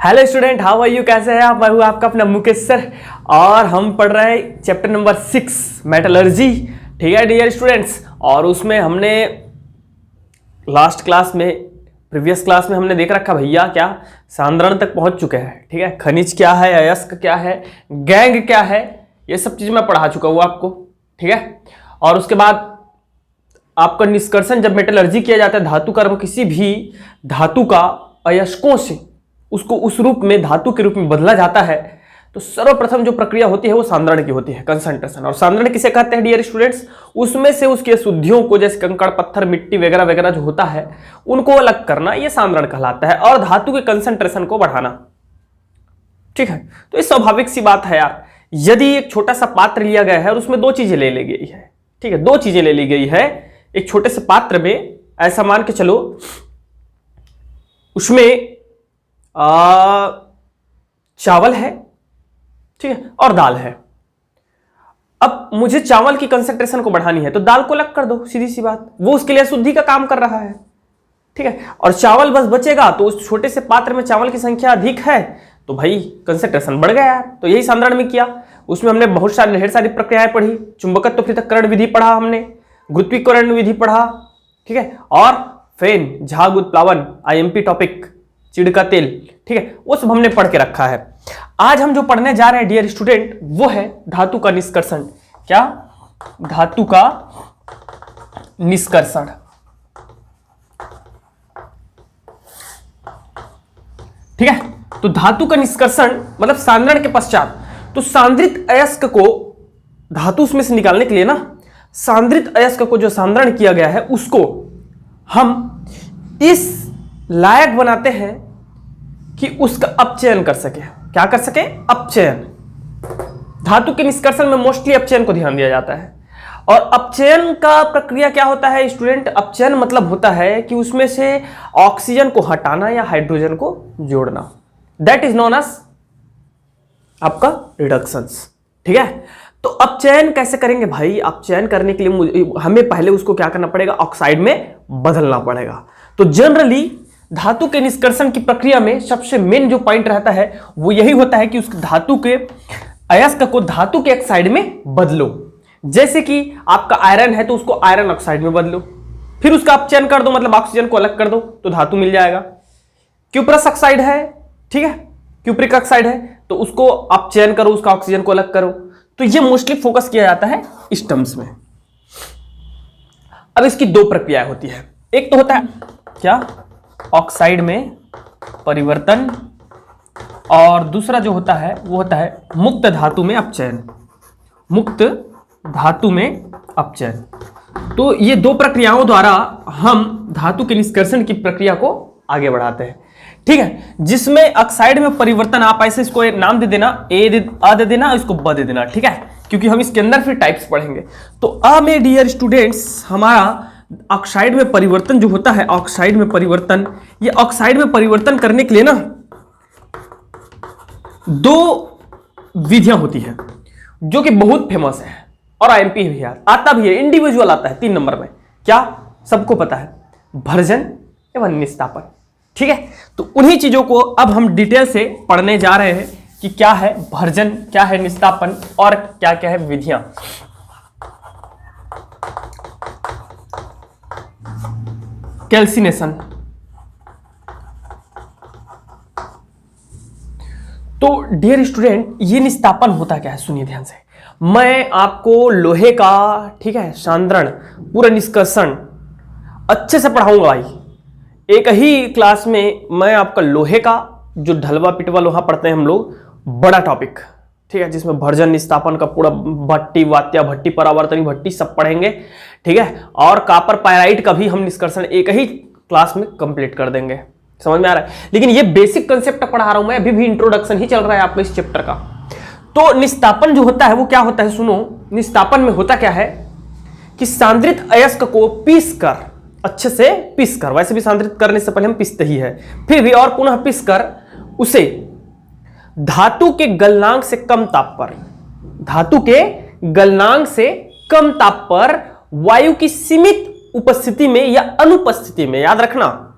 Hello student, how are you? कैसे हैं आप? मैं हूं आपका अपना मुकेश सर और हम पढ़ रहे हैं चैप्टर नंबर 6 मेटलर्जी। ठीक है डियर स्टूडेंट्स, और उसमें हमने लास्ट क्लास में प्रीवियस क्लास में हमने देख रखा भैया क्या सांद्रण तक पहुंच चुके हैं। ठीक है, खनिज क्या है, अयस्क क्या है, गैंग क्या है, ये सब चीज मैं पढ़ा चुका हूँ आपको। ठीक है, और उसके बाद आपका निष्कर्षण जब मेटलर्जी किया जाता है धातु कर्म किसी भी धातु का अयस्कों से उसको उस रूप में धातु के रूप में बदला जाता है, तो सर्वप्रथम जो प्रक्रिया होती है वो सांद्रण की होती है, कंसंट्रेशन। और सांद्रण किसे कहते हैं डियर स्टूडेंट्स? उसमें से उसकी अशुद्धियों को, जैसे कंकड़ पत्थर मिट्टी वगैरह वगैरह जो होता है उनको अलग करना, ये सांद्रण कहलाता है, और धातु के कंसंट्रेशन को बढ़ाना। ठीक है, तो ये स्वाभाविक सी बात है यार। यदि एक छोटा सा पात्र लिया गया है और उसमें दो चीजें ले ली गई है, ठीक है, दो चीजें ले ली गई है एक छोटे से पात्र में, ऐसा मान के चलो उसमें चावल है, ठीक है, और दाल है। अब मुझे चावल की कंसंट्रेशन को बढ़ानी है तो दाल को अलग कर दो, सीधी सी बात। वो उसके लिए अशुद्धि का काम कर रहा है, ठीक है, और चावल बस बचेगा तो उस छोटे से पात्र में चावल की संख्या अधिक है तो भाई कंसंट्रेशन बढ़ गया यार। तो यही सांद्रण में किया। उसमें हमने बहुत सारी ढेर सारी प्रक्रियाएं पढ़ी, चुंबकत्व पृथक्करण विधि पढ़ा हमने, गुरुत्वीकरण विधि पढ़ा, ठीक है, और फेन झाग उत्प्लावन आईएमपी टॉपिक चिड़ का तेल, ठीक है, वो सब हमने पढ़ के रखा है। आज हम जो पढ़ने जा रहे हैं डियर स्टूडेंट वो है धातु का निष्कर्षण। क्या? धातु का निष्कर्षण। ठीक है, तो धातु का निष्कर्षण मतलब सांद्रण के पश्चात, तो सांद्रित अयस्क को धातु उसमें से निकालने के लिए ना, सांद्रित अयस्क को जो सांद्रण किया गया है उसको हम इस लायक बनाते हैं कि उसका अपचयन कर सके। क्या कर सके? अपचयन। धातु के निष्कर्षण में मोस्टली अपचयन को ध्यान दिया जाता है। और अपचयन का प्रक्रिया क्या होता है स्टूडेंट? अपचयन मतलब होता है कि उसमें से ऑक्सीजन को हटाना या हाइड्रोजन को जोड़ना। दैट इज नोन एज आपका रिडक्शंस। ठीक है, तो अपचयन कैसे करेंगे भाई? अपचयन करने के लिए हमें पहले उसको क्या करना पड़ेगा? ऑक्साइड में बदलना पड़ेगा। तो जनरली धातु के निष्कर्षण की प्रक्रिया में सबसे मेन जो पॉइंट रहता है वो यही होता है कि उस धातु के अयस्क को धातु के ऑक्साइड में बदलो। जैसे कि आपका आयरन है तो उसको आयरन ऑक्साइड में बदलो, फिर उसका अपचयन कर दो, मतलब ऑक्सीजन को अलग कर दो तो धातु मिल जाएगा। क्यूप्रस ऑक्साइड है, ठीक है, क्यूप्रिक ऑक्साइड है तो उसको अपचयन करो, उसका ऑक्सीजन को अलग करो। तो ये मोस्टली फोकस किया जाता है इस टर्म्स में। अब इसकी दो प्रक्रियाएं होती है। एक तो होता है क्या? ऑक्साइड में परिवर्तन, और दूसरा जो होता है वो होता है मुक्त धातु में अपचयन। मुक्त धातु में अपचयन। तो ये दो प्रक्रियाओं द्वारा हम धातु के निष्कर्षण की प्रक्रिया को आगे बढ़ाते हैं। ठीक है, जिसमें ऑक्साइड में परिवर्तन, आप ऐसे इसको नाम दे देना, अ दे देना, इसको ब दे देना, ठीक है, क्योंकि हम इसके अंदर फिर टाइप्स पढ़ेंगे। तो अ में डियर स्टूडेंट्स हमारा ऑक्साइड में परिवर्तन जो होता है, ऑक्साइड में परिवर्तन, ये ऑक्साइड में परिवर्तन करने के लिए ना दो विधियां होती है जो कि बहुत फेमस है और आईएमपी भी आता भी है, इंडिविजुअल आता है 3 नंबर में। क्या? सबको पता है, भर्जन एवं निस्तापन। ठीक है, तो उन्हीं चीजों को अब हम डिटेल से पढ़ने जा रहे हैं कि क्या है भर्जन, क्या है निस्तापन और क्या क्या है विधियां। कैल्सिनेशन। तो डियर स्टूडेंट ये निस्तापन होता क्या है सुनिए ध्यान से। मैं आपको लोहे का, ठीक है, सांद्रण पूरा निष्कर्षण अच्छे से पढ़ाऊंगा भाई। एक ही क्लास में मैं आपका लोहे का जो ढलवा पिटवा लोहा पढ़ते हैं हम लोग, बड़ा टॉपिक, ठीक है, जिसमें भर्जन निस्तापन का पूरा भट्टी वात्या भट्टी परावर्तनी भट्टी सब पढ़ेंगे, ठीक है, और कॉपर पायराइट का भी हम निष्कर्षण एक ही क्लास में कंप्लीट कर देंगे। समझ में आ रहा है? लेकिन ये बेसिक कंसेप्ट पढ़ा रहा हूं मैं, अभी भी इंट्रोडक्शन ही चल रहा है आपको इस चैप्टर का। तो निस्तापन जो होता है वो क्या होता है सुनो। निस्तापन में होता क्या है कि सांद्रित अयस्क को पीस कर, अच्छे से पीस कर, वैसे भी सांद्रित करने से पहले हम पीसते ही है, फिर भी और पुनः पीस कर उसे धातु के गलनांक से कम ताप पर, धातु के गलनांक से कम ताप पर वायु की सीमित उपस्थिति में या अनुपस्थिति में, याद रखना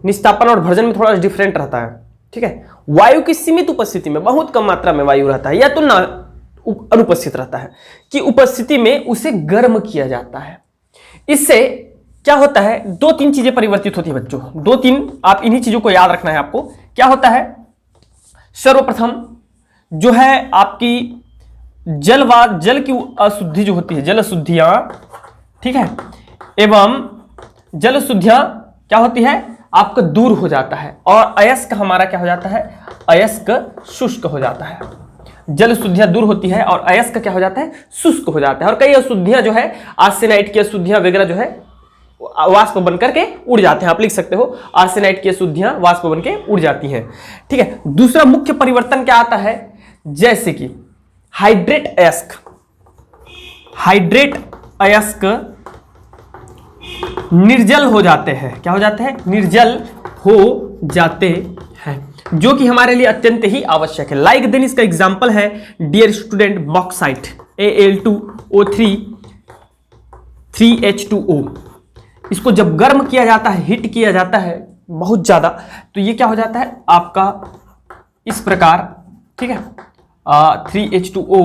निस्तापन और भर्जन में थोड़ा डिफरेंट रहता है। ठीक है। वायु की सीमित उपस्थिति में, बहुत कम मात्रा में वायु रहता है या तो ना अनुपस्थित रहता है, कि उपस्थिति में उसे गर्म किया जाता है। इससे क्या होता है, दो तीन चीजें परिवर्तित होती है बच्चों, दो तीन, आप इन्हीं चीजों को याद रखना है आपको। क्या होता है, सर्वप्रथम जो है आपकी जल की अशुद्धि जो होती है, जल अशुद्धियां, ठीक है, एवं जल अशुद्धियां क्या होती है, आपका दूर हो जाता है, और अयस्क हमारा क्या हो जाता है, अयस्क शुष्क हो जाता है। जल अशुद्धियां दूर होती है और अयस्क क्या हो जाता है, शुष्क हो जाता है। और कई अशुद्धियां जो है, आर्सेनाइट की अशुद्धियां वगैरह जो है वाष्प बन करके उड़ जाते हैं। आप लिख सकते हो आर्सेनाइट की अशुद्धियां वाष्प बन के उड़ जाती हैं, ठीक है। दूसरा मुख्य परिवर्तन क्या आता है, जैसे कि हाइड्रेट अयस्क, हाइड्रेट अयस्क निर्जल हो जाते हैं। क्या हो जाते हैं, निर्जल हो जाते हैं, जो कि हमारे लिए अत्यंत ही आवश्यक है। लाइक देन इसका एग्जांपल है dear student bauxite, Al2O3 3H2O। इसको जब गर्म किया जाता है, हीट किया जाता है बहुत ज्यादा, तो ये क्या हो जाता है आपका इस प्रकार, ठीक है, 3H2O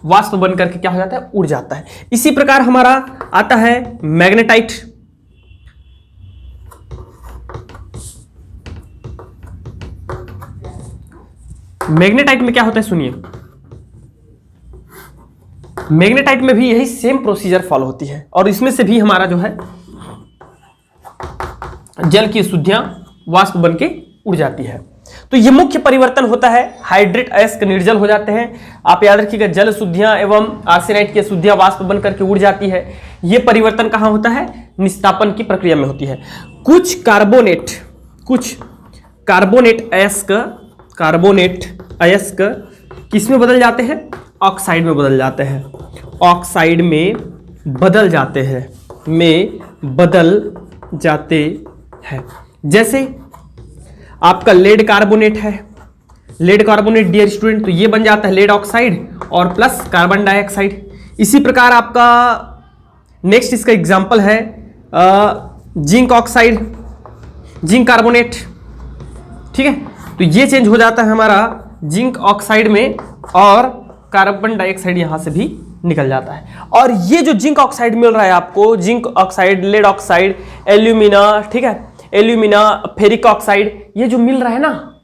वाष्प बन करके क्या हो जाता है, उड़ जाता है। इसी प्रकार हमारा आता है मैग्नेटाइट। मैग्नेटाइट में क्या होता है सुनिए, मैग्नेटाइट में भी यही सेम प्रोसीजर फॉलो होती है, और इसमें से भी हमारा जो है जल की अशुद्धियां वाष्प बन के उड़ जाती है। तो ये मुख्य परिवर्तन होता है, हाइड्रेट अयस्क निर्जल हो जाते हैं। आप याद रखिएगा, जल अशुद्धियां एवं आर्सेनाइट की अशुद्धियां वाष्प बन करके उड़ जाती है। ये परिवर्तन कहां होता है, निस्तापन की प्रक्रिया में होती है। कुछ कार्बोनेट अयस्क किस में बदल जाते हैं, ऑक्साइड में बदल जाते हैं, ऑक्साइड में बदल जाते हैं। जैसे आपका लेड कार्बोनेट है, लेड कार्बोनेट डियर स्टूडेंट, तो ये बन जाता है लेड ऑक्साइड और प्लस कार्बन डाइऑक्साइड। इसी प्रकार आपका नेक्स्ट इसका एग्जांपल है जिंक ऑक्साइड, जिंक कार्बोनेट, ठीक है। तो ये चेंज हो जाता है हमारा जिंक ऑक्साइड में, और कार्बन डाइऑक्साइड यहां से भी निकल जाता है। और ये जो जिंक ऑक्साइड मिल रहा है आपको, zinc oxide, lead oxide, alumina, ठीक है, एल्यूमिना, फेरिक ऑक्साइड, ये जो मिल रहा है ना,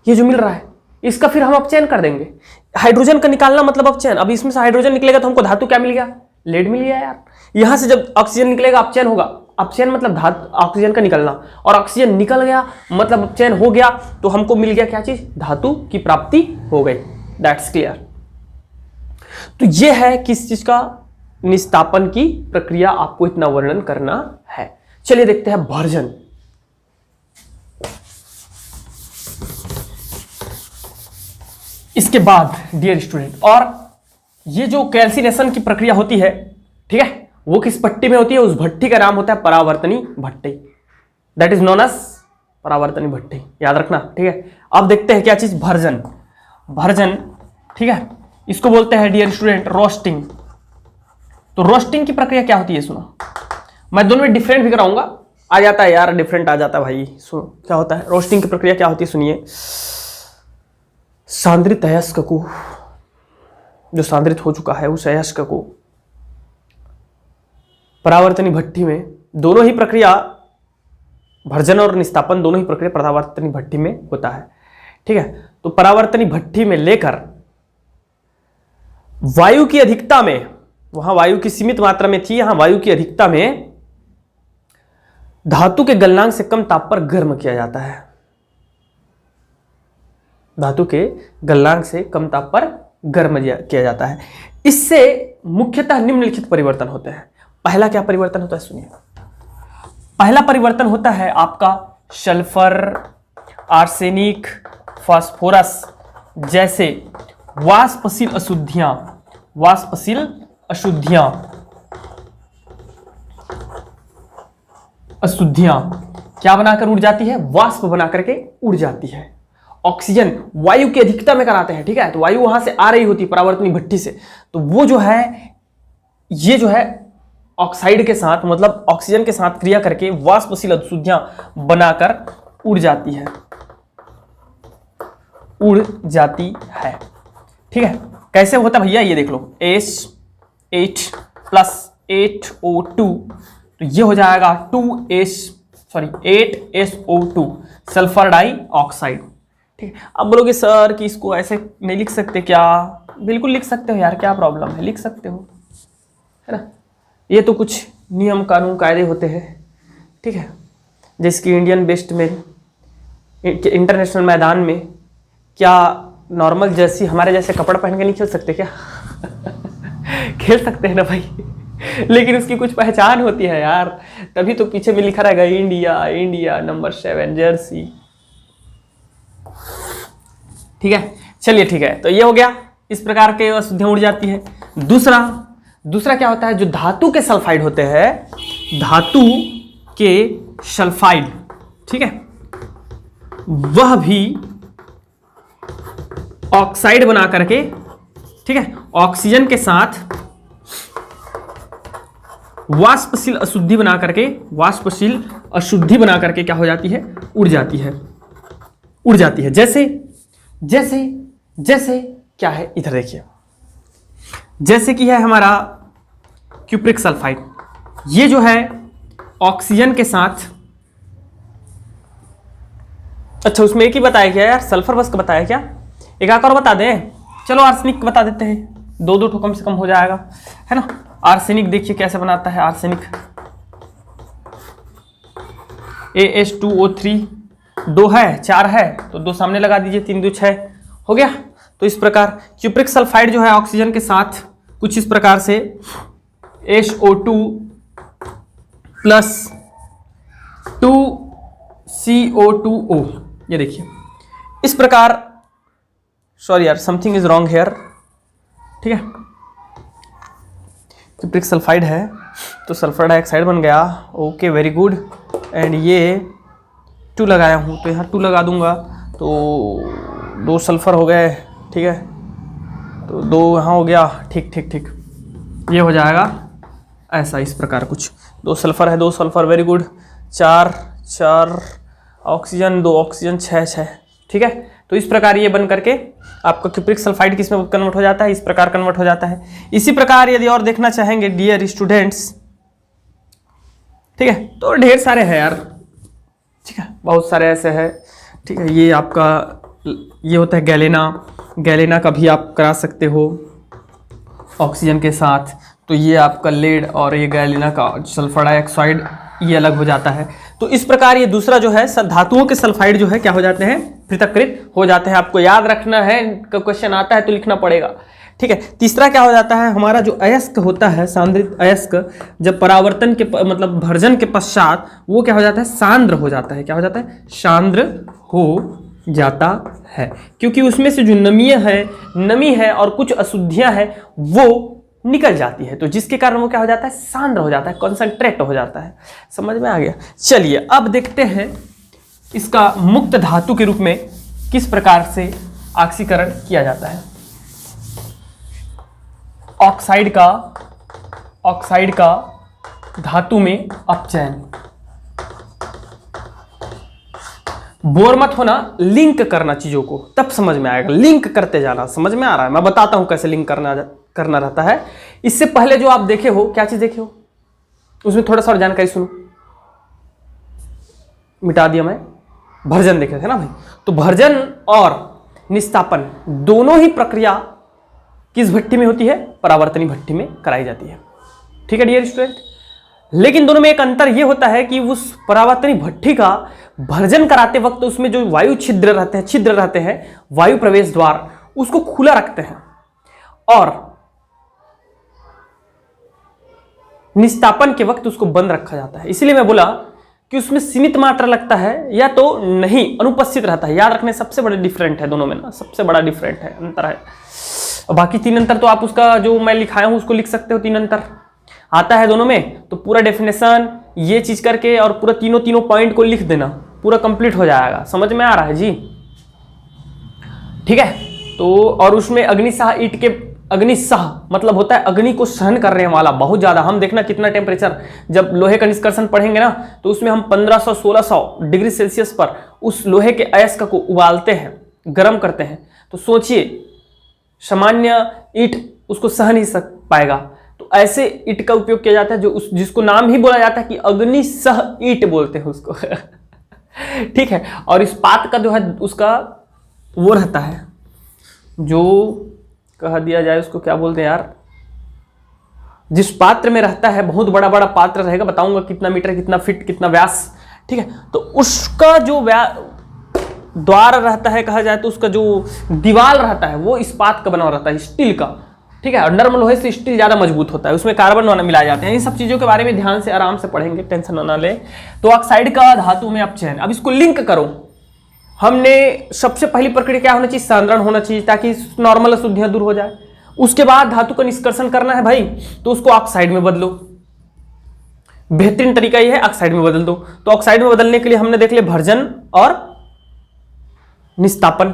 ये जो मिल रहा है, इसका फिर हम अपचयन कर देंगे। हाइड्रोजन का निकालना मतलब अपचयन। अब इसमें से हाइड्रोजन निकलेगा तो हमको धातु क्या मिल गया, लेड मिल गया यार। यहां से जब ऑक्सीजन निकलेगा अपचयन होगा, अपचयन मतलब धातु, ऑक्सीजन का निकलना, और ऑक्सीजन निकल गया मतलब अपचयन हो गया, तो हमको मिल गया क्या चीज, धातु की प्राप्ति हो गई। That's clear. तो यह है किस चीज का, निस्तापन की प्रक्रिया, आपको इतना वर्णन करना है। चलिए देखते हैं भर्जन। इसके बाद डियर स्टूडेंट, और ये जो कैल्सिनेशन की प्रक्रिया होती है, ठीक है, वो किस भट्टी में होती है, उस भट्टी का नाम होता है परावर्तनी भट्टी। दैट इज नोन एज परावर्तनी भट्टी, याद रखना, ठीक है। अब देखते हैं क्या चीज, भर्जन। भर्जन, ठीक है, इसको बोलते हैं डियर स्टूडेंट रोस्टिंग। तो रोस्टिंग की प्रक्रिया क्या होती है सुनो, मैं दोनों में डिफरेंट भी कराऊंगा, आ जाता है यार, डिफरेंट आ जाता है भाई। सुनो क्या होता है, रोस्टिंग की प्रक्रिया क्या होती है सुनिए। सांद्रित अयस्क को, जो सांद्रित हो चुका है, उस अयस्क को परावर्तनी भट्टी में, दोनों ही प्रक्रिया, भर्जन और निस्तापन दोनों ही प्रक्रिया परावर्तनी भट्टी में होता है, ठीक है। तो परावर्तनी भट्टी में लेकर वायु की अधिकता में, वहां वायु की सीमित मात्रा में थी, यहां वायु की अधिकता में धातु के गलनांक से कम ताप पर गर्म किया जाता है। धातु के गलनांक से कम ताप पर गर्म किया जाता है। इससे मुख्यतः निम्नलिखित परिवर्तन होते हैं। पहला क्या परिवर्तन होता है सुनिए, पहला परिवर्तन होता है आपका सल्फर, आर्सेनिक, फास्फोरस जैसे वाष्पशील अशुद्धियां, वाष्पशील अशुद्धियां क्या बनाकर उड़ जाती है, वाष्प बनाकर के उड़ जाती है। ऑक्सीजन वायु की अधिकता में कराते हैं, ठीक है, तो वायु वहां से आ रही होती है परावर्तनी भट्टी से, तो वो जो है, ये जो है ऑक्साइड के साथ, मतलब ऑक्सीजन के साथ क्रिया करके वाष्पशील अशुद्धियां बनाकर उड़ जाती है, उड़ जाती है। ठीक है, कैसे होता है भैया, ये देख लो, S8 प्लस 8O2, तो ये हो जाएगा 8SO2 सल्फर डाइऑक्साइड। ठीक है, अब बोलोगे सर कि इसको ऐसे नहीं लिख सकते क्या? बिल्कुल लिख सकते हो यार, क्या प्रॉब्लम है, लिख सकते हो, है ना। ये तो कुछ नियम कानून कायदे होते हैं, ठीक है, जिसकी इंडियन बेस्ट में इंटरनेशनल मैदान में क्या नॉर्मल जैसी हमारे जैसे कपड़ा पहन के नहीं खेल सकते क्या? खेल सकते हैं ना भाई, लेकिन उसकी कुछ पहचान होती है यार, तभी तो पीछे में लिखा रहेगा इंडिया, इंडिया नंबर 7 जर्सी। ठीक है, चलिए ठीक है, तो ये हो गया, इस प्रकार के अशुद्धियां उड़ जाती है। दूसरा क्या होता है, जो धातु के सल्फाइड होते हैं, धातु के सल्फाइड, ठीक है, वह भी ऑक्साइड बना करके, ठीक है, ऑक्सीजन के साथ वाष्पशील अशुद्धि बना करके क्या हो जाती है, उड़ जाती है। जैसे क्या है, इधर देखिए, जैसे कि है हमारा क्यूप्रिक सल्फाइड, ये जो है ऑक्सीजन के साथ, अच्छा उसमें एक ही बताया क्या यार, सल्फर बस का बताया क्या, एक और बता दें, चलो आर्सेनिक बता देते हैं, दो ठो कम से कम हो जाएगा, है ना। आर्सेनिक देखिए कैसे बनाता है आर्सेनिक, AH2O3, 2 है 4 है तो 2 सामने लगा दीजिए, 3 2 6 हो गया। तो इस प्रकार क्यूप्रिक सल्फाइड जो है ऑक्सीजन के साथ कुछ इस प्रकार से SO2 प्लस 2CO2O, ये देखिए इस प्रकार, सॉरी यार समथिंग इज रॉन्ग हेयर, ठीक है, क्यूप्रिक सल्फाइड है तो सल्फर डाइऑक्साइड बन गया, ओके वेरी गुड। एंड ये 2 लगाया हूँ तो यहाँ 2 लगा दूंगा तो 2 सल्फर हो गए, ठीक है, तो 2 यहाँ हो गया, ठीक, ये हो जाएगा ऐसा, इस प्रकार कुछ, 2 सल्फर है, 2 sulphur, very good, 4 oxygen, 2 oxygen, 6, ठीक है। तो इस प्रकार ये बन करके आपका क्यूप्रिक सल्फाइड किस में कन्वर्ट हो जाता है, इस प्रकार कन्वर्ट हो जाता है। इसी प्रकार यदि और देखना चाहेंगे डियर स्टूडेंट्स, ठीक है, तो ढेर सारे हैं यार, ठीक है, बहुत सारे ऐसे हैं, ठीक है। ये आपका ये होता है गैलेना का भी आप करा सकते हो ऑक्सीजन के साथ, तो ये आपका लेड, और ये गैलेना का सल्फर डाइऑक्साइड ये अलग हो जाता है। तो इस प्रकार ये दूसरा जो है धातुओं के सल्फाइड जो है क्या हो जाते हैं, पृथक्कृत हो जाते हैं। आपको याद रखना है, क्वेश्चन आता है तो लिखना पड़ेगा, ठीक है। तीसरा क्या हो जाता है, हमारा जो अयस्क होता है, सांद्रित अयस्क, जब परावर्तन के मतलब भर्जन के पश्चात वो क्या हो जाता है, सांद्र हो जाता है, क्या हो जाता है, सांद्र हो जाता है, क्योंकि उसमें से जो नमी है और कुछ अशुद्धियां हैं वो निकल जाती है, तो जिसके कारण वो क्या हो जाता है, सांद्र हो जाता है, कॉन्सेंट्रेट हो जाता है। समझ में आ गया। चलिए अब देखते हैं इसका मुक्त धातु के रूप में किस प्रकार से ऑक्सीकरण किया जाता है। ऑक्साइड का धातु में अपचयन, बोर मत होना, लिंक करना चीजों को, तब समझ में आएगा, लिंक करते जाना। समझ में आ रहा है, मैं बताता हूं कैसे लिंक करना रहता है। इससे पहले जो आप देखे हो, क्या चीज देखे हो, उसमें थोड़ा सा और जानकारी सुनो, मिटा दिया मैं, भर्जन देखे थे ना भाई। तो भर्जन और निस्तापन दोनों ही प्रक्रिया किस भट्टी में होती है, परावर्तनी भट्टी में कराई जाती है, ठीक है डियर स्टूडेंट। लेकिन दोनों में एक अंतर यह होता है कि उस परावर्तनी भट्टी का भर्जन कराते वक्त उसमें जो वायु छिद्र रहते हैं, वायु प्रवेश द्वार, उसको खुला रखते हैं, और निस्तापन के वक्त उसको बंद रखा जाता है। इसीलिए मैं बोला कि उसमें सीमित मात्रा लगता है या तो नहीं, अनुपस्थित रहता है। याद रखने सबसे बड़ा डिफरेंट है दोनों में ना, सबसे बड़ा डिफरेंट है, अंतर है। और बाकी 3 अंतर तो आप उसका जो मैं लिखाया हूं उसको लिख सकते हो, 3 अंतर आता है दोनों में। तो पूरा डेफिनेशन ये चीज करके और पूरा तीनों पॉइंट को लिख देना, पूरा कंप्लीट हो जाएगा। समझ में आ रहा है जी, ठीक है। तो और उसमें अग्निशाह मतलब होता है अग्नि को सहन करने वाला, बहुत ज्यादा। हम देखना कितना टेम्परेचर, जब लोहे का निष्कर्षण पढ़ेंगे ना, तो उसमें हम 1500-1600 डिग्री सेल्सियस पर उस लोहे के अयस्क को उबालते हैं, गर्म करते हैं, तो सोचिए सामान्य ईंट उसको सह नहीं सक पाएगा, तो ऐसे ईंट का उपयोग किया जाता है जो जिसको नाम ही बोला जाता है कि अग्नि सह ईंट बोलते हैं उसको ठीक है। और इस्पात का जो है उसका वो रहता है, जो कह दिया जाए उसको क्या बोलते हैं यार, जिस पात्र में रहता है, बहुत बड़ा बड़ा पात्र रहेगा, बताऊंगा कितना मीटर, कितना फीट, कितना व्यास, ठीक है, तो उसका जो द्वार रहता है, कहा जाए तो उसका जो दीवार रहता है वो इस्पात का बना हुआ रहता है, स्टील का, ठीक है। और नर्म लोहे से स्टील ज्यादा मजबूत होता है, उसमें कार्बन वाना मिलाए जाते हैं। इन सब चीजों के बारे में ध्यान से आराम से पढ़ेंगे, टेंशन ना ले। तो ऑक्साइड का धातु में अपचयन, अब इसको लिंक करो। हमने सबसे पहली प्रक्रिया क्या होना चाहिए, सांद्रण होना चाहिए, ताकि नॉर्मल अशुद्धियां दूर हो जाए। उसके बाद धातु का निष्कर्षण करना है भाई, तो उसको ऑक्साइड में बदलो। बेहतरीन तरीका यह है, ऑक्साइड में बदल दो। तो ऑक्साइड में बदलने के लिए हमने देख लिया भर्जन और निस्तापन,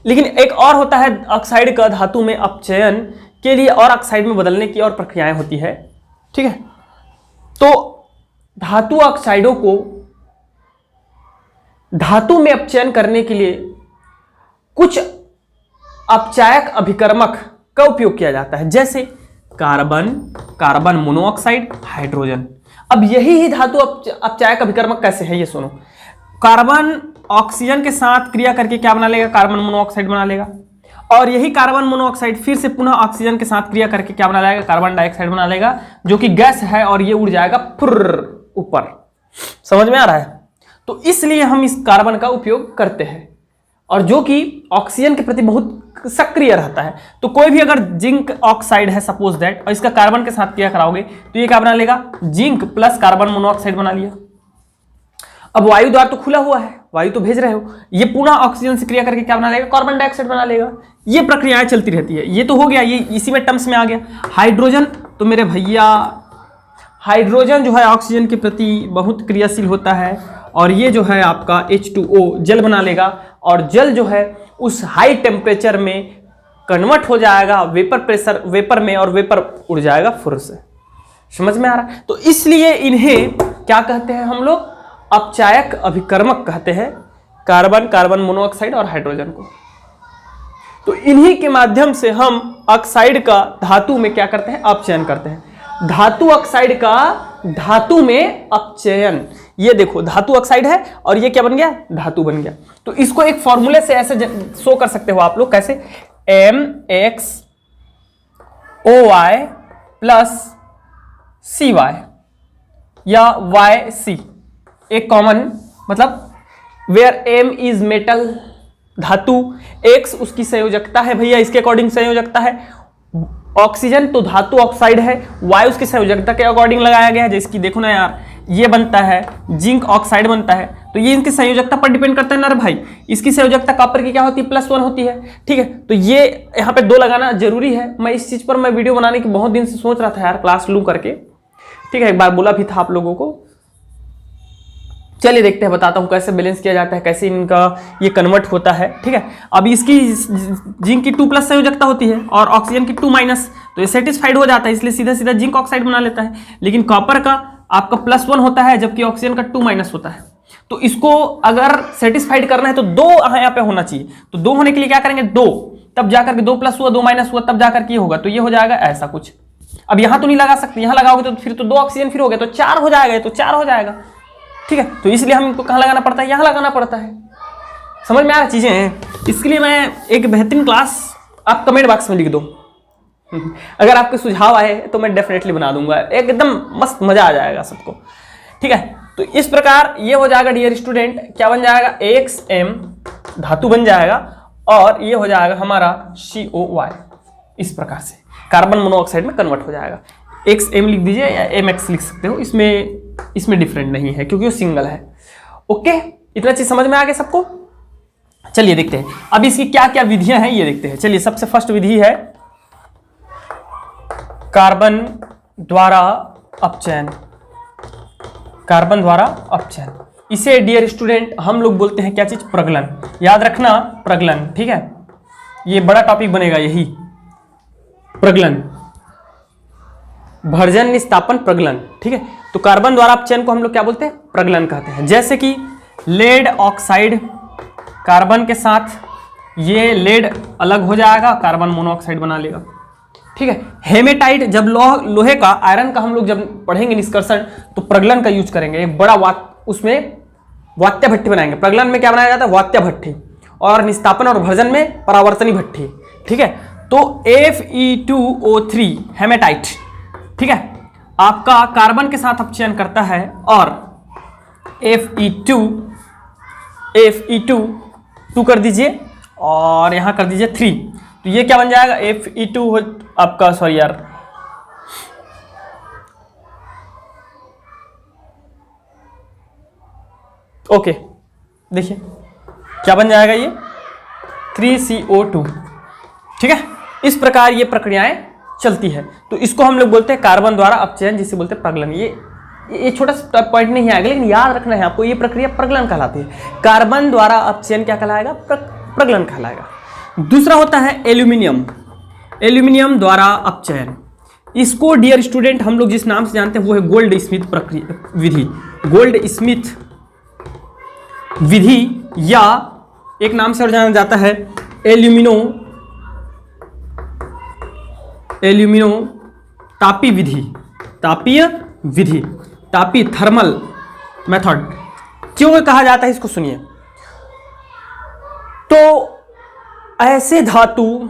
लेकिन एक और होता है ऑक्साइड का धातु में अपचयन के लिए, और ऑक्साइड में बदलने की और प्रक्रियाएं होती है, ठीक है। तो धातु ऑक्साइडों को धातु में अपचयन करने के लिए कुछ अपचायक अभिकर्मक का उपयोग किया जाता है, जैसे कार्बन, कार्बन मोनोऑक्साइड, हाइड्रोजन। अब यही ही धातु अपचायक अभिकर्मक कैसे है ये सुनो। कार्बन ऑक्सीजन के साथ क्रिया करके क्या बना लेगा, कार्बन मोनोऑक्साइड बना लेगा, और यही कार्बन मोनोऑक्साइड फिर से पुनः ऑक्सीजन के साथ क्रिया करके क्या बना लेगा, कार्बन डाइऑक्साइड बना लेगा, जो कि गैस है, और ये उड़ जाएगा फुर्र ऊपर। समझ में आ रहा है? तो इसलिए हम इस कार्बन का उपयोग करते हैं, और जो कि ऑक्सीजन के प्रति बहुत सक्रिय रहता है। तो कोई भी अगर जिंक ऑक्साइड है सपोज दैट, और इसका कार्बन के साथ क्रिया कराओगे तो ये क्या बना लेगा, जिंक प्लस कार्बन मोनोऑक्साइड बना लिया। अब वायु द्वार तो खुला हुआ है, वायु तो भेज रहे हो, ये पुनः ऑक्सीजन से क्रिया करके क्या बना लेगा, कार्बन डाइऑक्साइड बना लेगा। ये प्रक्रियाएं चलती रहती है। ये तो हो गया, ये इसी में टर्म्स में आ गया। हाइड्रोजन तो मेरे भैया, हाइड्रोजन जो है ऑक्सीजन के प्रति बहुत क्रियाशील होता है, और ये जो है आपका H2O जल बना लेगा, और जल जो है उस हाई टेम्परेचर में कन्वर्ट हो जाएगा वेपर प्रेशर, वेपर में, और वेपर उड़ जाएगा फुर से। समझ में आ रहा है? तो इसलिए इन्हें क्या कहते हैं हम लोग, अपचायक अभिकर्मक कहते हैं, कार्बन, कार्बन मोनोऑक्साइड और हाइड्रोजन को। तो इन्हीं के माध्यम से हम ऑक्साइड का धातु में क्या करते हैं, अपचयन करते हैं। धातु ऑक्साइड का धातु में अपचयन, ये देखो धातु ऑक्साइड है और ये क्या बन गया, धातु बन गया। तो इसको एक फॉर्मूले से ऐसे शो कर सकते हो आप लोग, कैसे, MxOy प्लस CY या YC, एक कॉमन, मतलब वेयर M इज मेटल, धातु, X उसकी संयोजकता है भैया, इसके अकॉर्डिंग संयोजकता है। ऑक्सीजन तो धातु ऑक्साइड है, Y उसकी संयोजकता के अकॉर्डिंग लगाया गया है, जैसे देखो ना यार, ये बनता है जिंक ऑक्साइड बनता है, तो ये इनकी संयोजकता पर डिपेंड करता है ना भाई। इसकी संयोजकता कॉपर की क्या होती है, +1 होती है, ठीक है। तो ये यहाँ पे 2 लगाना जरूरी है। मैं इस चीज पर मैं वीडियो बनाने की बहुत दिन से सोच रहा था यार, क्लास लूं करके, ठीक है, एक बार बोला भी था आप लोगों को। चलिए देखते हैं, बताता हूं कैसे बैलेंस किया जाता है, कैसे इनका ये कन्वर्ट होता है, ठीक है। अभी इसकी जिंक की 2+ संयोजकता होती है और ऑक्सीजन की 2-, तो ये सेटिस्फाइड हो जाता है, इसलिए सीधा सीधा जिंक ऑक्साइड बना लेता है। लेकिन कॉपर का आपका +1 होता है, जबकि ऑक्सीजन का 2- होता है। तो इसको अगर सेटिस्फाइड करना है तो 2 यहाँ पे होना चाहिए। तो 2 होने के लिए क्या करेंगे, 2, तब जाकर के 2+ हुआ, 2- हुआ, तब जाकर के ये होगा। तो ये हो जाएगा ऐसा कुछ। अब यहाँ तो नहीं लगा सकते, यहाँ लगाओगे तो फिर तो 2 ऑक्सीजन फिर हो गया, तो 4 हो जाएगा, तो 4 हो जाएगा, ठीक है। तो इसलिए हम इनको कहाँ लगाना पड़ता है, यहाँ लगाना पड़ता है। समझ में आ रही चीजें हैं? इसके लिए मैं एक बेहतरीन क्लास आप कमेंट बॉक्स में लिख दो, अगर आपके सुझाव आए तो मैं डेफिनेटली बना दूंगा, एकदम मस्त मजा आ जाएगा सबको, ठीक है। तो इस प्रकार ये हो जाएगा डियर स्टूडेंट, क्या बन जाएगा, XM धातु बन जाएगा, और ये हो जाएगा हमारा COY। इस प्रकार से कार्बन मोनोऑक्साइड में कन्वर्ट हो जाएगा। XM लिख दीजिए या MX लिख सकते हो, इसमें डिफरेंट नहीं है क्योंकि वो सिंगल है। ओके, इतना चीज समझ में आ गया सबको? चलिए देखते हैं अब इसकी क्या क्या विधियां हैं, ये देखते हैं। चलिए, सबसे फर्स्ट विधि है कार्बन द्वारा अपचयन। कार्बन द्वारा अपचयन, इसे डियर स्टूडेंट हम लोग बोलते हैं क्या चीज, प्रगलन। याद रखना, प्रगलन, ठीक है। ये बड़ा टॉपिक बनेगा यही, प्रगलन, भर्जन, निस्तापन, प्रगलन, ठीक है। तो कार्बन द्वारा अपचयन को हम लोग क्या बोलते हैं, प्रगलन कहते हैं। जैसे कि लेड ऑक्साइड कार्बन के साथ, ये लेड अलग हो जाएगा, कार्बन मोनोऑक्साइड बना लेगा। ठीक है। हेमेटाइट, जब लोहे का, आयरन का हम लोग जब पढ़ेंगे निष्कर्षण तो प्रगलन का यूज करेंगे। एक बड़ा उसमें वात्या भट्ठी बनाएंगे। प्रगलन में क्या बनाया जाता है? वात्या भट्ठी। और निस्तापन और भर्जन में परावर्तनी भट्ठी। ठीक है। तो Fe2O3 हेमेटाइट, ठीक है, आपका कार्बन के साथ अपचयन करता है और Fe2 कर दीजिए और यहां कर दीजिए 3, तो ये क्या बन जाएगा? Fe2 आपका, सॉरी यार, ओके, देखिए क्या बन जाएगा ये 3CO2। ठीक है। इस प्रकार ये प्रक्रियाएं चलती है। तो इसको हम लोग बोलते हैं कार्बन द्वारा अपचयन, जिसे बोलते हैं प्रगलन। ये छोटा सा पॉइंट नहीं आएगा, लेकिन याद रखना है आपको, ये प्रक्रिया प्रगलन कहलाती है। कार्बन द्वारा अपचयन क्या कहलाएगा? प्रगलन कहलाएगा। दूसरा होता है एल्यूमिनियम। एल्यूमिनियम द्वारा अपचयन, इसको डियर स्टूडेंट हम लोग जिस नाम से जानते हैं वो है गोल्ड स्मिथ प्रक्रिया विधि। गोल्ड स्मिथ विधि, या एक नाम से और जाना जाता है एल्यूमिनो तापी विधि। तापीय विधि, तापी थर्मल मेथड। क्यों कहा जाता है इसको सुनिए। तो ऐसे धातु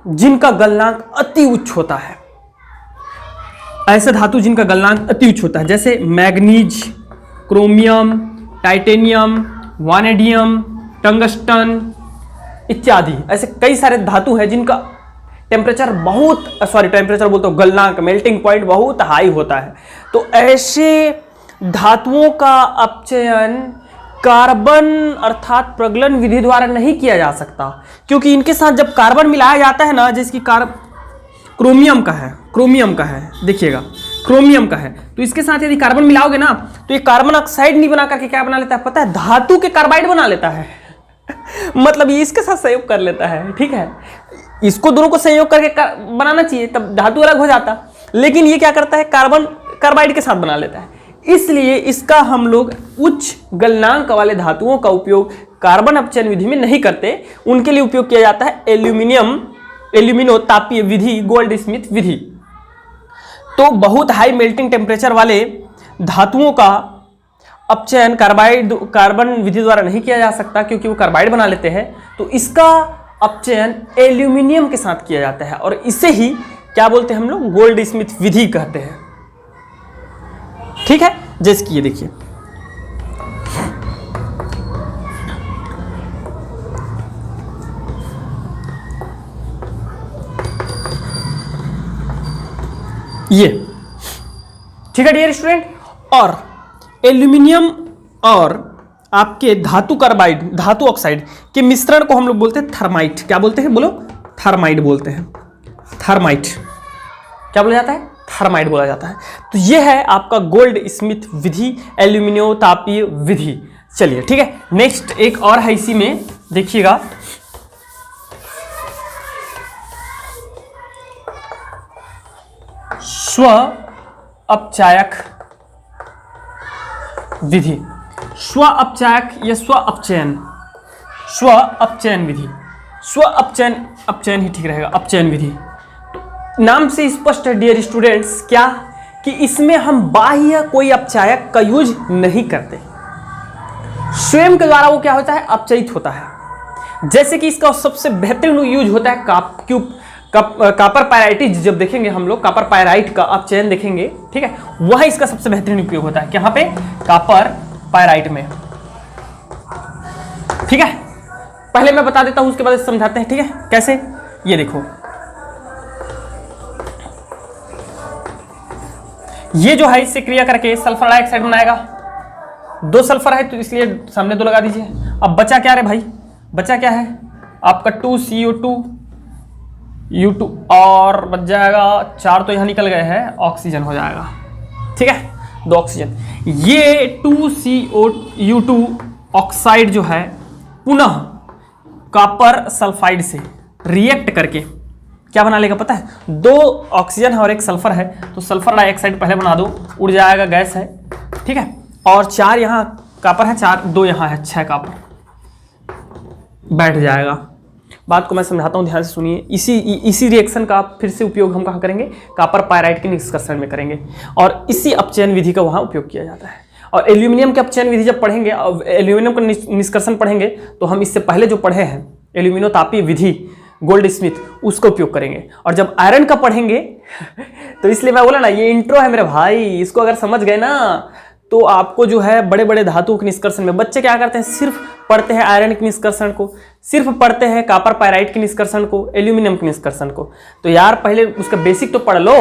जिनका गलनांक अति उच्च होता है, ऐसे धातु जिनका गलनांक अति उच्च होता है, जैसे मैग्नीज, क्रोमियम, टाइटेनियम, वानेडियम, टंगस्टन इत्यादि, ऐसे कई सारे धातु हैं जिनका टेम्परेचर टेम्परेचर बोलते हो, गलनांक, मेल्टिंग पॉइंट बहुत हाई होता है। तो ऐसे धातुओं का अपचयन कार्बन अर्थात प्रगलन विधि द्वारा नहीं किया जा सकता, क्योंकि इनके साथ जब कार्बन मिलाया जाता है ना, जैसे कि क्रोमियम का है, देखिएगा क्रोमियम का है, तो इसके साथ यदि कार्बन मिलाओगे ना तो ये कार्बन ऑक्साइड नहीं बना करके क्या बना लेता है पता है? धातु के कार्बाइड बना लेता है। मतलब ये इसके साथ सहयोग कर लेता है। ठीक है। इसको दोनों को संयोग करके बनाना चाहिए, तब धातु अलग हो जाता, लेकिन ये क्या करता है? कार्बन कार्बाइड के साथ बना लेता है। इसलिए इसका हम लोग उच्च गलनांक वाले धातुओं का उपयोग कार्बन अपचयन विधि में नहीं करते। उनके लिए उपयोग किया जाता है एल्यूमिनो तापीय विधि, गोल्ड स्मिथ विधि। तो बहुत हाई मेल्टिंग टेम्परेचर वाले धातुओं का अपचयन कार्बन विधि द्वारा नहीं किया जा सकता, क्योंकि वो कार्बाइड बना लेते हैं। तो इसका अपचयन एल्यूमिनियम के साथ किया जाता है, और इसे ही क्या बोलते हैं हम लोग? गोल्ड स्मिथ विधि कहते हैं। ठीक है। जैसे कि ये देखिए, ये ठीक है डियर स्टूडेंट। और एल्यूमिनियम और आपके धातु कार्बाइड, धातु ऑक्साइड के मिश्रण को हम लोग बोलते हैं थर्माइट। क्या बोलते हैं? बोलो, थर्माइट बोलते हैं। थर्माइट क्या बोला जाता है? थर्माइट बोला जाता है। तो ये है आपका गोल्ड स्मिथ विधि, एल्यूमिनियो तापीय विधि। चलिए ठीक है। नेक्स्ट एक और है इसी में, देखिएगा, स्व अपचायक विधि। स्व अपचायक या स्व अपचयन विधि। स्व अपचयन ही ठीक रहेगा, अपचयन विधि। तो नाम से स्पष्ट है डियर स्टूडेंट्स, क्या कि इसमें हम बाह्य कोई अपचायक का यूज नहीं करते, स्वयं के द्वारा वो क्या होता है? अपचयित होता है। जैसे कि इसका सबसे बेहतरीन यूज होता है कॉपर पायराइट। जब देखेंगे हम लोग कॉपर पायराइट का अपचयन देखेंगे, ठीक है, वह इसका सबसे बेहतरीन उपयोग होता है। यहाँ पे कॉपर पायराइट में। ठीक है। पहले मैं बता देता हूं, उसके बाद समझाते हैं। ठीक है, कैसे? ये देखो, ये जो है इससे क्रिया करके सल्फर डाइऑक्साइड बनाएगा। 2 सल्फर है तो इसलिए सामने 2 लगा दीजिए। अब बचा क्या रे भाई? बचा क्या है आपका? 2CO2 और बच जाएगा 4, तो यहां निकल गए हैं, ऑक्सीजन हो जाएगा। ठीक है, 2 ऑक्सीजन। ये 2CO2 ऑक्साइड जो है पुनः कॉपर सल्फाइड से रिएक्ट करके क्या बना लेगा पता है? 2 ऑक्सीजन है और 1 सल्फर है, तो सल्फर डाइऑक्साइड पहले बना दो, उड़ जाएगा, गैस है। ठीक है। और 4 यहाँ कॉपर है 4, 2 यहाँ है, 6 कॉपर बैठ जाएगा। बात को मैं समझाता हूँ, ध्यान से सुनिए। इसी रिएक्शन का फिर से उपयोग हम कहाँ करेंगे, कॉपर पायराइट के निष्कर्षण में करेंगे, और इसी अपचयन विधि का वहाँ उपयोग किया जाता है। और एल्यूमिनियम के अपचयन विधि जब पढ़ेंगे, एल्यूमिनियम का निष्कर्षण पढ़ेंगे, तो हम इससे पहले जो पढ़े हैं एल्यूमिनोतापीय विधि गोल्ड स्मिथ, उसका उपयोग करेंगे। और जब आयरन का पढ़ेंगे तो इसलिए मैं बोला ना, ये इंट्रो है मेरे भाई, इसको अगर समझ गए ना तो आपको जो है बड़े बड़े धातुओं के निष्कर्षण में, बच्चे क्या करते हैं, सिर्फ पढ़ते हैं आयरन के निष्कर्षण को, सिर्फ पढ़ते हैं कॉपर पायराइट के निष्कर्षण को, एल्यूमिनियम के निष्कर्षण को। तो यार पहले उसका बेसिक तो पढ़ लो,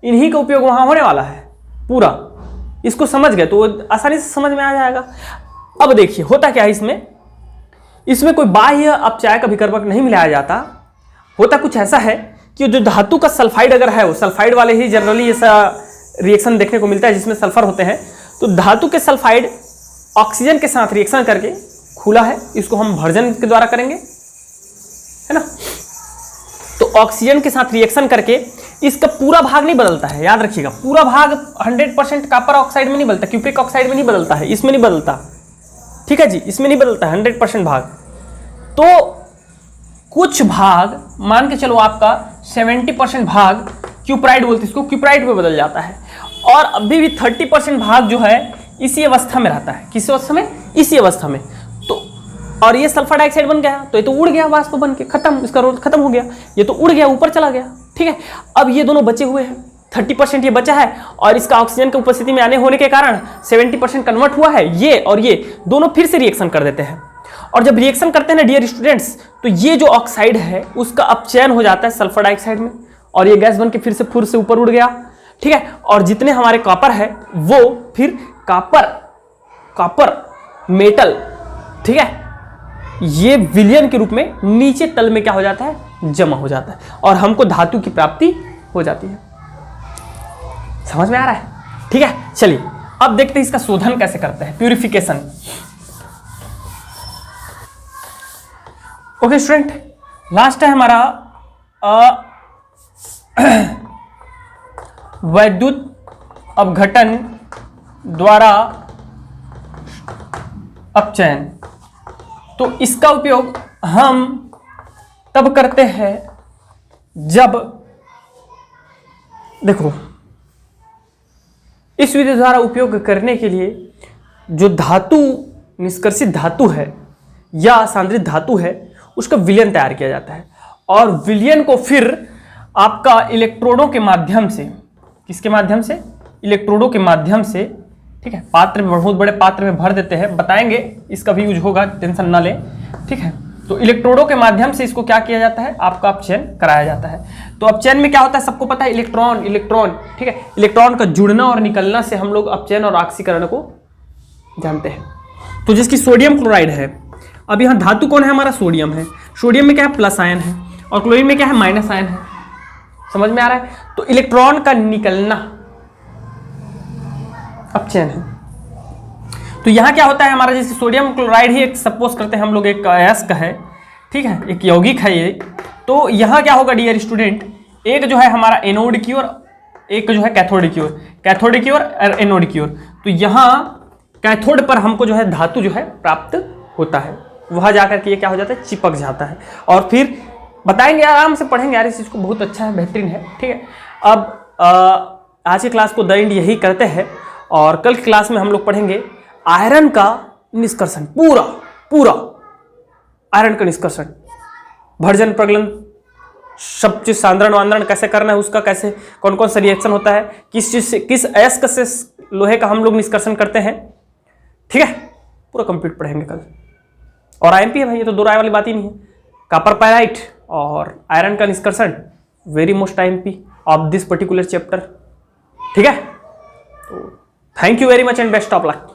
इन्हीं का उपयोग वहां होने वाला है पूरा। इसको समझ गए तो आसानी से समझ में आ जाएगा। अब देखिए होता क्या है इसमें कोई बाह्य अपचय का विकर्मक नहीं मिलाया जाता। होता कुछ ऐसा है कि जो धातु का सल्फाइड अगर है, वो सल्फाइड वाले ही जनरली ऐसा रिएक्शन देखने को मिलता है जिसमें सल्फर होते हैं। तो धातु के सल्फाइड ऑक्सीजन के साथ रिएक्शन करके, खुला है, इसको हम भर्जन के द्वारा करेंगे, है ना। तो ऑक्सीजन के साथ रिएक्शन करके इसका पूरा भाग नहीं बदलता है, याद रखिएगा। पूरा भाग 100% कॉपर ऑक्साइड में नहीं बदलता, क्यूप्रिक ऑक्साइड में नहीं बदलता है, इसमें नहीं बदलता, ठीक है जी, इसमें नहीं बदलता 100% भाग। तो कुछ भाग मान के चलो आपका 70% भाग क्यूप्राइड बोलते हैं इसको, क्यूप्राइड में बदल जाता है। और अभी भी 30% भाग जो है इसी अवस्था में रहता है। किस अवस्था में, इसी अवस्था में। तो और ये सल्फर डाइऑक्साइड बन गया तो ये तो उड़ गया वाष्प बन के, खत्म, इसका रोल खत्म हो गया, ये तो उड़ गया, ऊपर चला गया, ठीक है। अब ये दोनों बचे हुए हैं, 30% ये बचा है, और इसका ऑक्सीजन की उपस्थिति में आने होने के कारण 70% कन्वर्ट हुआ है। ये और ये दोनों फिर से रिएक्शन कर देते हैं, और जब रिएक्शन करते हैं ना डियर स्टूडेंट्स, तो ये जो ऑक्साइड है उसका अपचयन हो जाता है सल्फर डाइऑक्साइड में, और ये गैस बन के फिर से ऊपर उड़ गया, ठीक है। और जितने हमारे कॉपर है वो फिर कॉपर मेटल, ठीक है, ये विलयन के रूप में नीचे तल में क्या हो जाता है, जमा हो जाता है, और हमको धातु की प्राप्ति हो जाती है। समझ में आ रहा है, ठीक है। चलिए अब देखते हैं इसका शोधन कैसे करते हैं, प्यूरिफिकेशन। ओके स्टूडेंट, लास्ट है हमारा वैद्युत अपघटन द्वारा अपचयन। तो इसका उपयोग हम तब करते हैं जब, देखो, इस विधि द्वारा उपयोग करने के लिए जो धातु, निष्कर्षित धातु है या सांद्रित धातु है, उसका विलयन तैयार किया जाता है, और विलयन को फिर आपका इलेक्ट्रोडों के माध्यम से, किसके माध्यम से, इलेक्ट्रोडों के माध्यम से, ठीक है, पात्र में, बहुत बड़े पात्र में भर देते हैं, बताएंगे इसका भी यूज होगा, टेंशन ना लें, ठीक है। तो इलेक्ट्रोडों के माध्यम से इसको क्या किया जाता है, आपका अपचयन कराया जाता है। तो अपचयन में क्या होता है, सबको पता है, इलेक्ट्रॉन, ठीक है, इलेक्ट्रॉन का जुड़ना और निकलना से हम लोग अपचयन और ऑक्सीकरण को जानते हैं। तो जिसकी सोडियम क्लोराइड है, अब यहाँ धातु कौन है, हमारा सोडियम है, सोडियम में क्या है, प्लस आयन है, और क्लोरीन में क्या है, माइनस आयन है। समझ में आ रहा है। तो इलेक्ट्रॉन का निकलना अपचयन है। तो यहां क्या होता है हमारा, जैसे सोडियम क्लोराइड ही एक सपोज करते हैं हम लोग, एक अयस्क है, ठीक है, एक यौगिक है ये। तो यहां क्या होगा डियर स्टूडेंट, एक जो है हमारा एनोड की ओर, एक जो है कैथोड की ओर, कैथोड की ओर और एनोड की ओर। तो यहां कैथोड पर हमको जो है धातु जो है प्राप्त होता है, वहां जाकर के ये क्या हो जाता है, चिपक जाता है। और फिर बताएंगे, आराम से पढ़ेंगे यार, इस चीज को, बहुत अच्छा है, बेहतरीन है, ठीक है। अब आज की क्लास को द एंड यही करते हैं, और कल की क्लास में हम लोग पढ़ेंगे आयरन का निष्कर्षण, पूरा आयरन का निष्कर्षण, भर्जन प्रगलन, सब चीज, सांद्रण वांद्रण कैसे करना है उसका, कैसे कौन कौन सा रिएक्शन होता है, किस चीज से, किस अयस्क से लोहे का हम लोग निष्कर्षण करते हैं, ठीक है, पूरा कंप्लीट पढ़ेंगे कल। और आईएमपी है भाई, ये तो दो राय वाली बात ही नहीं है। कॉपर पायराइट और आयरन का निष्कर्षण, very most IMP of this particular chapter, ठीक है। तो thank you very much and best of luck.